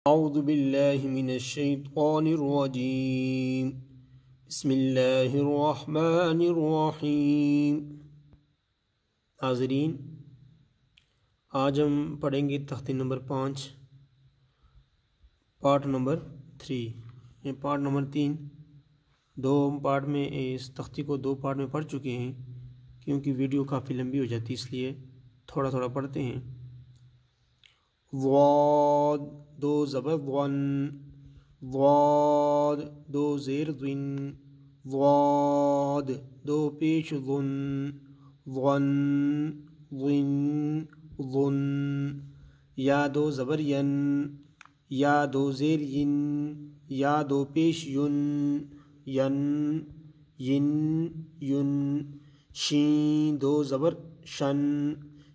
اعوذ باللہ من الشیطان الرجیم بسم اللہ الرحمن الرحیم۔ ناظرین، آج ہم پڑھیں گے تختی نمبر 5 پارٹ نمبر 3۔ پارٹ نمبر 3 دو پارٹ میں، اس تختی کو 2 پارٹ میں پڑھ چکے ہیں کیونکہ ویڈیو کافی لمبی ہو جاتی، اس لیے تھوڑا تھوڑا پڑھتے ہیں۔ ضاد، 2 زبر ضن، ضاد 2 زیر ضن، ضاد 2 پیش ضن، ضن ضن ضن۔ یا 2 زبر ین، یا 2 زیر ین، یا 2 پیش ین، ین ین ین۔ شین 2 زبر شن،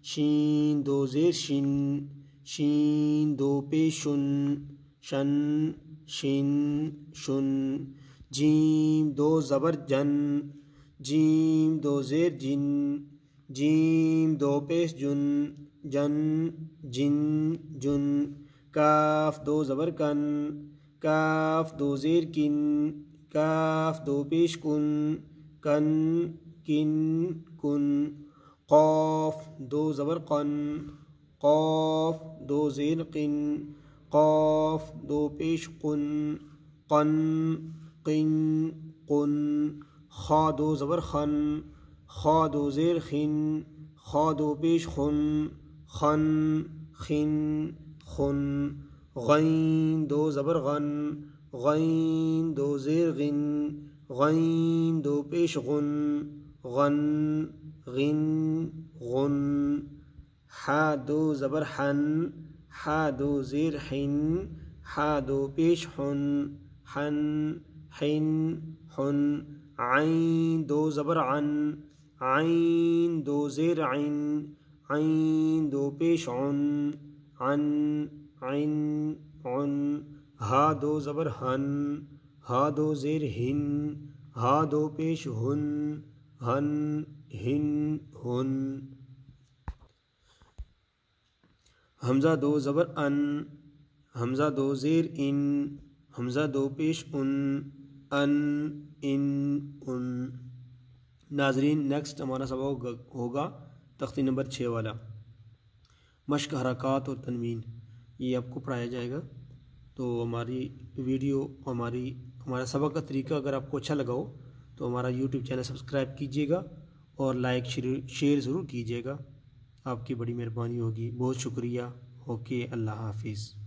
شین 2 زیر شن، شین 2 پیش شن، شن شن شن۔ جیم 2 زبر جن، جیم 2 زیر جن، جیم 2 پیش جن، جن جن جن۔ کاف 2 زبر کن، کاف 2 زیر کن، کاف 2 پیش کن، کن کن کن۔ قاف 2 زبر قن، قاف 2 زیر قن، قاف 2 پیش قن، قن قن قن۔ خا 2 زبر خن، خا 2 زیر خن، خا 2 پیش خن، خن خن خن۔ غین 2 زبر غن، غین 2 زیر غن، غین 2 پیش غن، غن غن غن۔ حا 2 زبر حن، حا 2 زیر حن، حا 2 پیش حن، حن حن حن۔ عین 2 زبر عن، عین 2 زیر عن، عین 2 پیش عن، عن عن عن۔ ہا 2 زبر ہن، ہا 2 زیر ہن، ہا 2 پیش ہن، ہن ہن ہن۔ حمزہ 2 زبر ان، حمزہ 2 زیر ان، حمزہ 2 پیش ان، ان ان ان۔ ناظرین، نیکسٹ ہمارا سبق ہوگا تختی نمبر 6 والا، مشق حرکات اور تنوین، یہ آپ کو پڑھایا جائے گا۔ تو ہماری ویڈیو، ہمارا سبق کا طریقہ اگر آپ کو اچھا لگا ہو تو ہمارا یوٹیوب چینل سبسکرائب کیجیے گا اور لائک شیئر ضرور کیجیے گا، آپ کی بڑی مہربانی ہوگی۔ بہت شکریہ۔ اوکے، اللہ حافظ۔